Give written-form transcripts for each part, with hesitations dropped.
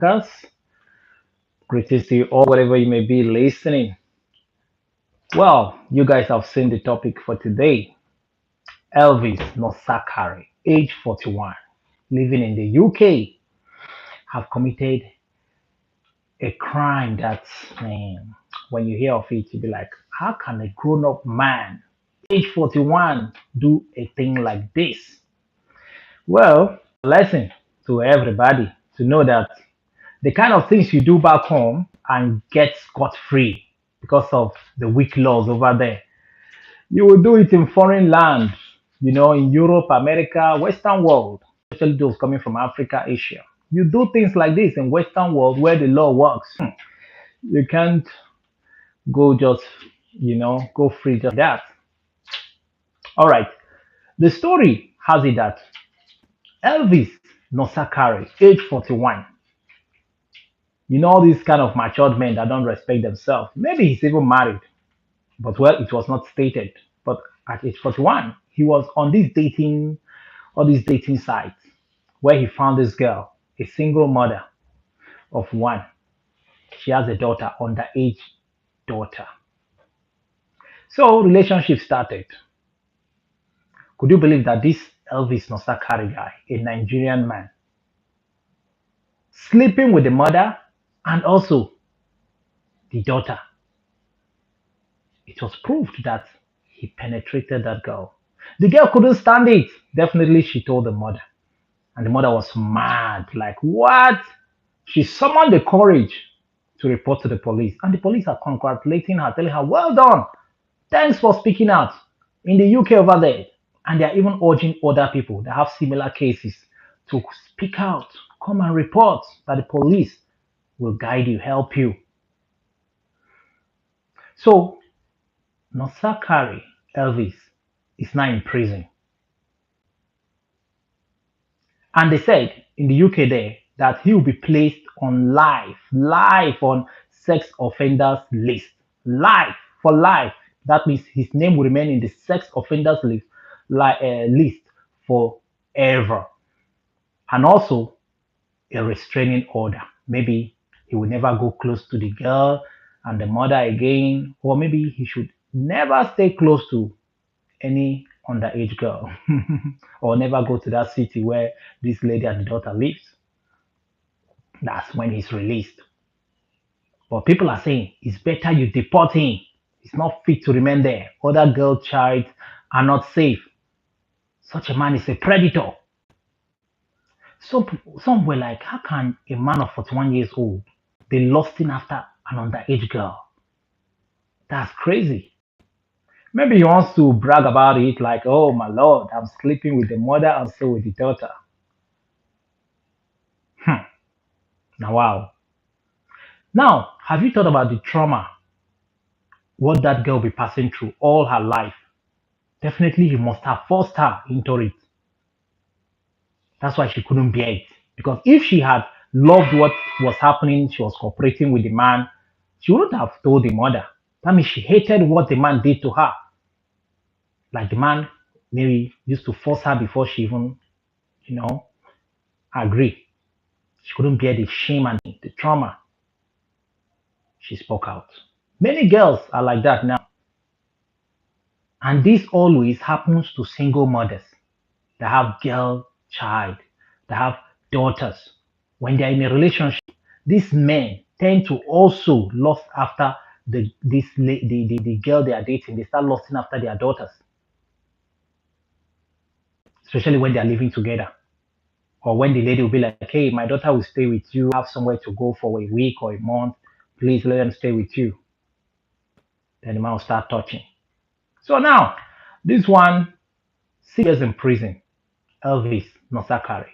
Gus. Greetings to you all, wherever you may be listening. Well, you guys have seen the topic for today. Elvis Nosakari, age 41, living in the UK, have committed a crime that, man, when you hear of it, you'll be like, how can a grown up man, age 41, do a thing like this? Well, lesson to everybody to know that the kind of things you do back home and get scot free because of the weak laws over there, you will do it in foreign land, in Europe, America, Western world, especially those coming from Africa, Asia. You do things like this in Western world where the law works. You can't go just, go free just that. All right. The story has it that Elvis Nosakari, age 41, all these kind of matured men that don't respect themselves. Maybe he's even married, but well, it was not stated. But at age 41, he was on all these dating sites where he found this girl, a single mother of one. She has a daughter, underage daughter. So relationship started. Could you believe that this Elvis Nosakari guy, a Nigerian man, sleeping with the mother and also the daughter? It was proved that he penetrated that girl. The girl couldn't stand it. Definitely, she told the mother. And the mother was mad. Like, what? She summoned the courage to report to the police. And the police are congratulating her, telling her, well done. Thanks for speaking out. In the UK over there. And they are even urging other people that have similar cases to speak out. Come and report that the police will guide you, help you. So, Nosakari Elvis is now in prison. And they said in the UK there that he will be placed on life on sex offenders list. Life for life. That means his name will remain in the sex offenders list forever. And also a restraining order. Maybe he will never go close to the girl and the mother again, or maybe he should never stay close to any underage girl or never go to that city where this lady and the daughter lives. That's when he's released. But people are saying it's better you deport him. He's not fit to remain there. Other girl child are not safe. Such a man is a predator. So some were like, how can a man of 41 years old be lusting after an underage girl? That's crazy. Maybe he wants to brag about it, like, oh my lord, I'm sleeping with the mother and so with the daughter. Now, wow. Now, have you thought about the trauma, what that girl be passing through all her life? Definitely, he must have forced her into it. That's why she couldn't bear it. Because if she had loved what was happening, she was cooperating with the man, she wouldn't have told the mother. That means she hated what the man did to her. Like the man maybe used to force her before she even, agreed. She couldn't bear the shame and the trauma. She spoke out. Many girls are like that now. And this always happens to single mothers that have girl child, that have daughters. When they're in a relationship, these men tend to also lust after the girl they are dating. They start lusting after their daughters, especially when they are living together. Or when the lady will be like, hey, my daughter will stay with you, have somewhere to go for a week or a month. Please let them stay with you. Then the man will start touching. So now, this one, 6 years in prison. Elvis Nosakari,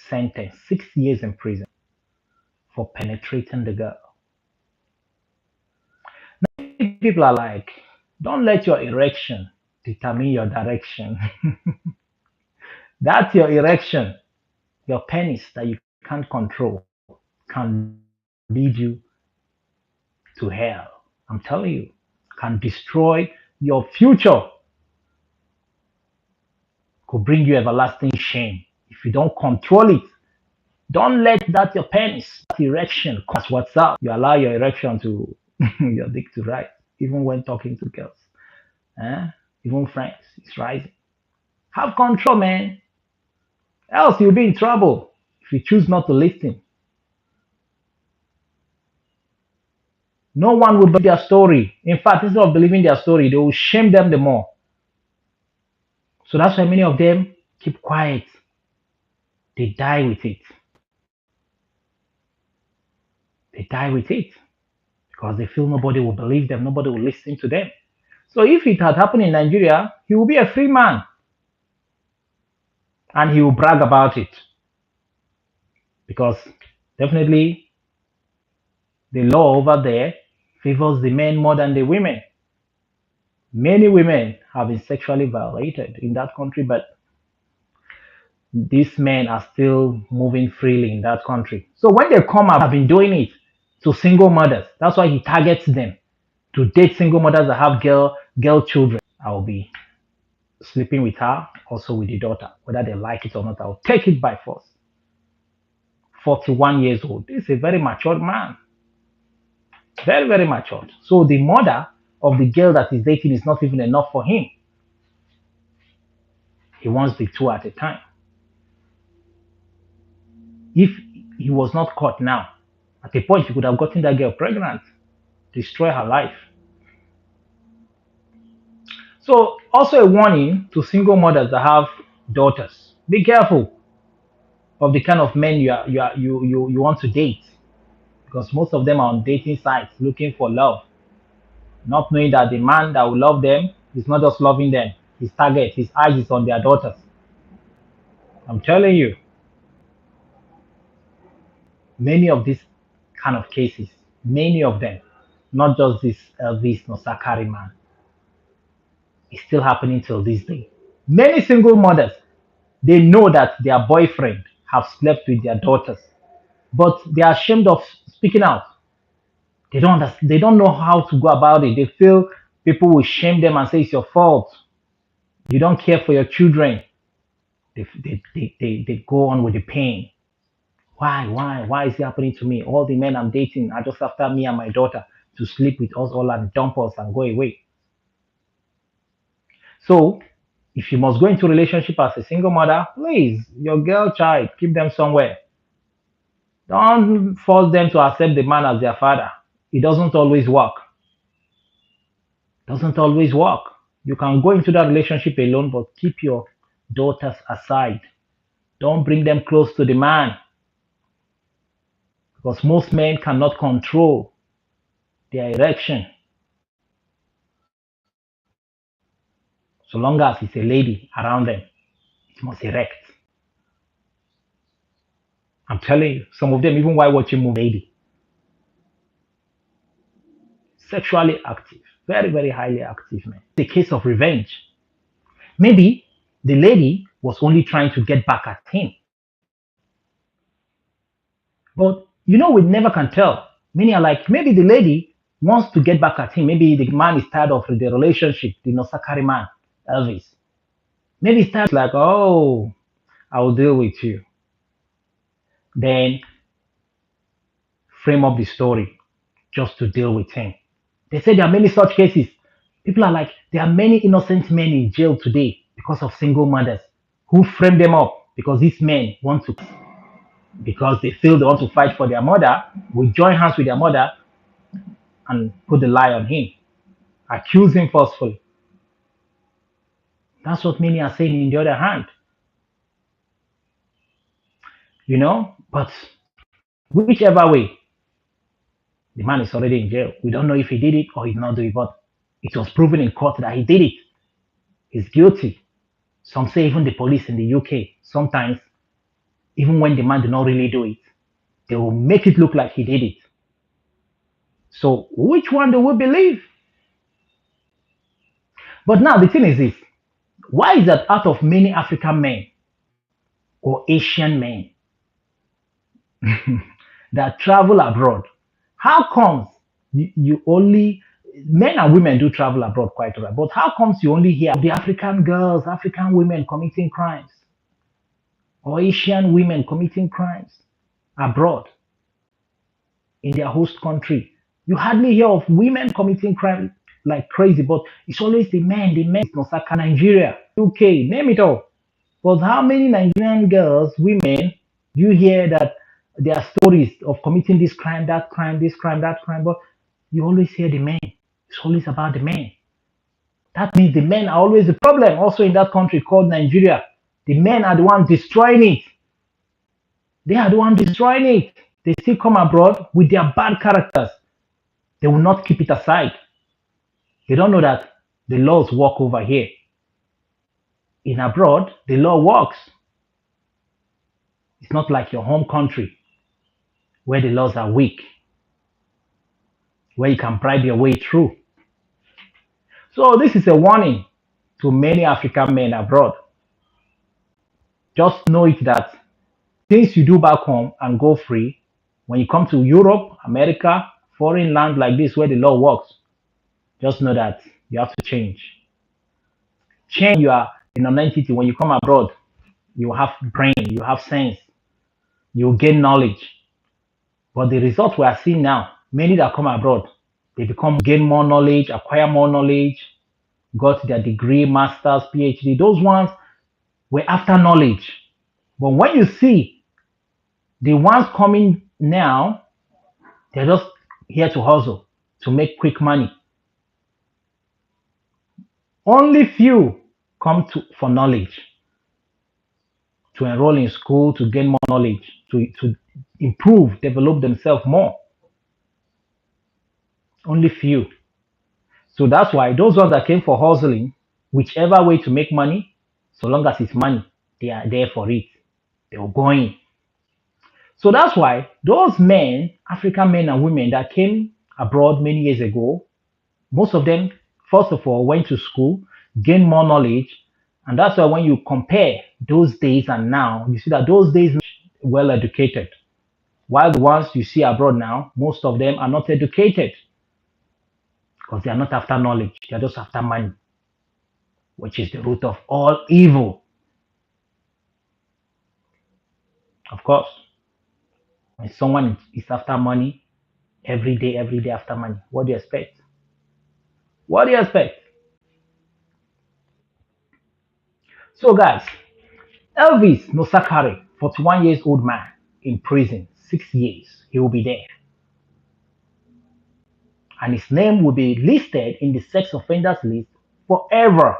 sentenced 6 years in prison for penetrating the girl. People are like, don't let your erection determine your direction. That's your erection, your penis that you can't control, can lead you to hell. I'm telling you, can destroy your future, could bring you everlasting shame if you don't control it. Don't let that your penis, that erection, cause what's up. You allow your erection to, your dick to rise, even when talking to girls. Eh? Even friends, it's rising. Have control, man. Else you'll be in trouble if you choose not to listen. No one will believe their story. In fact, instead of believing their story, they will shame them the more. So that's why many of them keep quiet. They die with it. They die with it because they feel nobody will believe them, nobody will listen to them. So if it had happened in Nigeria, he will be a free man and he will brag about it because definitely the law over there favors the men more than the women. Many women have been sexually violated in that country, but these men are still moving freely in that country. So when they come up, have been doing it to single mothers. That's why he targets them to date single mothers that have girl children. I will be sleeping with her, also with the daughter, whether they like it or not. I will take it by force. 41 years old. This is a very matured man. Very, very matured. So the mother of the girl that he's dating is not even enough for him. He wants the two at a time. If he was not caught now, at a point he could have gotten that girl pregnant, destroy her life. So also a warning to single mothers that have daughters. Be careful of the kind of men you want to date. Because most of them are on dating sites looking for love, not knowing that the man that will love them is not just loving them. His target, his eyes is on their daughters. I'm telling you, many of these kind of cases, many of them, not just this Elvis Nosakari man, is still happening till this day. Many single mothers, they know that their boyfriend have slept with their daughters, but they are ashamed of speaking out. They don't know how to go about it. They feel people will shame them and say it's your fault. You don't care for your children. They go on with the pain. Why is it happening to me? All the men I'm dating are just after me and my daughter to sleep with us all and dump us and go away. So if you must go into a relationship as a single mother, please, your girl child, keep them somewhere. Don't force them to accept the man as their father. It doesn't always work. Doesn't always work. You can go into that relationship alone, but keep your daughters aside. Don't bring them close to the man because most men cannot control their erection. So long as it's a lady around them, it must erect. I'm telling you, some of them, even while watching movie, lady, sexually active, very, very highly active man. It's a case of revenge. Maybe the lady was only trying to get back at him. But we never can tell. Many are like, maybe the lady wants to get back at him. Maybe the man is tired of the relationship, the Nosakari man, Elvis. Maybe it's tired, like, oh, I will deal with you. Then frame up the story just to deal with him. They say there are many such cases. People are like, there are many innocent men in jail today because of single mothers who frame them up because these men want to, because they feel they want to fight for their mother, will join hands with their mother and put the lie on him, accuse him forcefully. That's what many are saying in the other hand, But whichever way, the man is already in jail. We don't know if he did it or he did not do it, but it was proven in court that he did it. He's guilty. Some say even the police in the UK, sometimes, even when the man did not really do it, they will make it look like he did it. So which one do we believe? But now the thing is this. Why is that out of many African men or Asian men that travel abroad, how comes you only, men and women do travel abroad quite a lot, but how comes you only hear the African girls, African women committing crimes or Asian women committing crimes? abroad in their host country. You hardly hear of women committing crime like crazy, but it's always the men, Osaka, Nigeria, UK, name it all. But how many Nigerian girls, women, you hear that there are stories of committing this crime, that crime, this crime, that crime, but you always hear the men. It's always about the men. That means the men are always the problem also in that country called Nigeria. The men are the ones destroying it. They are the ones destroying it. They still come abroad with their bad characters. They will not keep it aside. They don't know that the laws work over here. In abroad, the law works. It's not like your home country where the laws are weak, where you can bribe your way through. So this is a warning to many African men abroad. Just know it that things you do back home and go free, when you come to Europe, America, foreign land like this where the law works, just know that you have to change. Change your identity. When you come abroad, you have brain, you have sense, you gain knowledge. But the result we are seeing now, many that come abroad, they become gain more knowledge, acquire more knowledge, got their degree, masters, PhD. Those ones were after knowledge. But when you see the ones coming now, they're just here to hustle, to make quick money. Only few come to for knowledge, to enroll in school, to gain more knowledge, to improve, develop themselves more. Only few. So that's why those ones that came for hustling, whichever way to make money, so long as it's money, they are there for it. They are going. So that's why those men, African men and women that came abroad many years ago, most of them, first of all, went to school, gained more knowledge, and that's why when you compare those days and now, you see that those days well educated, while the ones you see abroad now, most of them are not educated because they are not after knowledge, they are just after money, which is the root of all evil. Of course, when someone is after money, every day after money, what do you expect? What do you expect? So, guys, Elvis Nosakari, 41 years old man, in prison, 6 years. He will be there. And his name will be listed in the sex offenders list forever.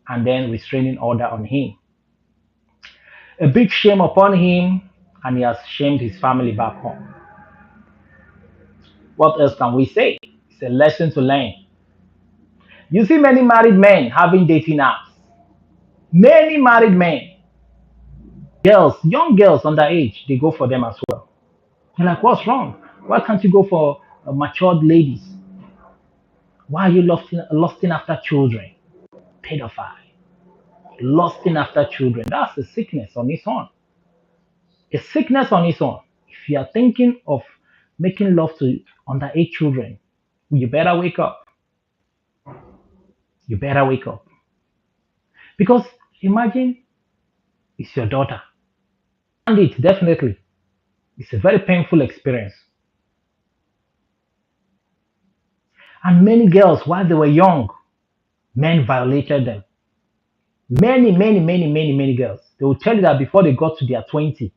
And then restraining order on him. A big shame upon him, and he has shamed his family back home. What else can we say? It's a lesson to learn. You see many married men having dating apps. Many married men, girls, young girls underage, they go for them as well. You're like, what's wrong? Why can't you go for matured ladies? Why are you lusting after children? Pedophile. Lusting after children. That's a sickness on its own. A sickness on its own. If you are thinking of making love to underage children, you better wake up. You better wake up. Because imagine it's your daughter. And it definitely. It's a very painful experience. And many girls, while they were young, men violated them. Many girls. They will tell you that before they got to their 20,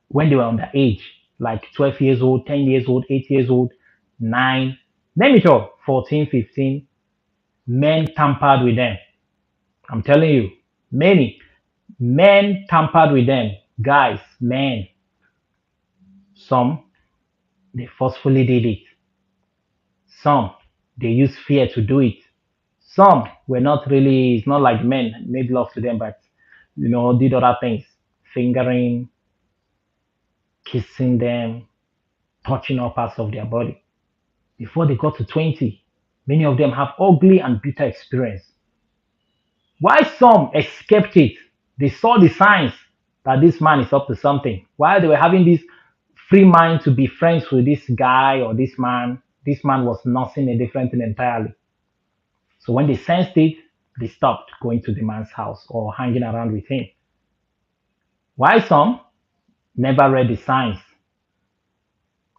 when they were underage, like 12 years old, 10 years old, 8 years old, 9, name it all, 14, 15, men tampered with them. I'm telling you, many men tampered with them. Guys, men, some, they forcefully did it. Some, they used fear to do it. Some were not really, it's not like men made love to them, but, did other things. Fingering, kissing them, touching all parts of their body. Before they got to 20, many of them have ugly and bitter experience. Why some escaped it? They saw the signs that this man is up to something. While they were having this free mind to be friends with this guy or this man was nursing a different thing entirely. So when they sensed it, they stopped going to the man's house or hanging around with him. Why some never read the signs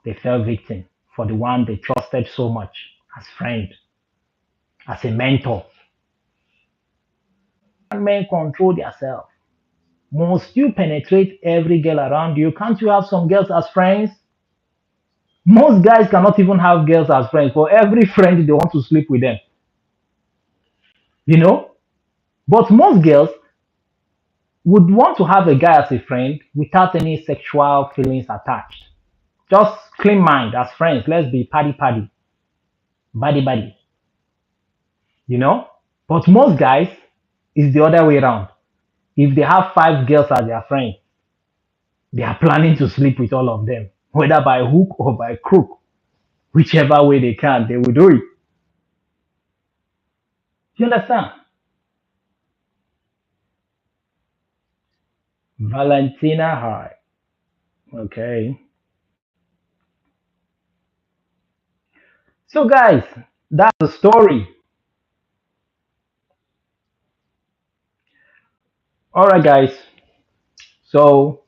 they fell victim for the one they trusted so much as friend, as a mentor. Men control themselves. Must you penetrate every girl around you? Can't you have some girls as friends? Most guys cannot even have girls as friends. For every friend, they want to sleep with them. You know? But most girls would want to have a guy as a friend without any sexual feelings attached. Just clean mind as friends. Let's be paddy paddy, buddy buddy. You know? But most guys is the other way around. If they have five girls as their friend, they are planning to sleep with all of them, whether by hook or by crook. Whichever way they can, they will do it. You understand? Valentina High. Okay. So, guys, that's the story. All right, guys. So,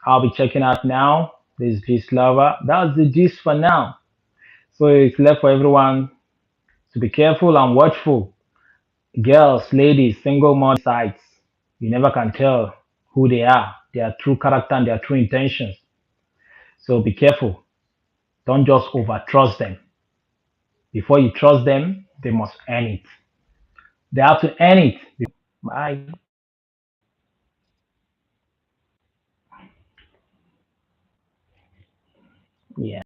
I'll be checking out now. This gist lover. That's the gist for now. So, it's left for everyone to be careful and watchful. Girls, ladies, single mom sites. You never can tell who they are, their true character and their true intentions. So, be careful. Don't just over trust them. Before you trust them, they must earn it. They have to earn it. Bye. Yeah.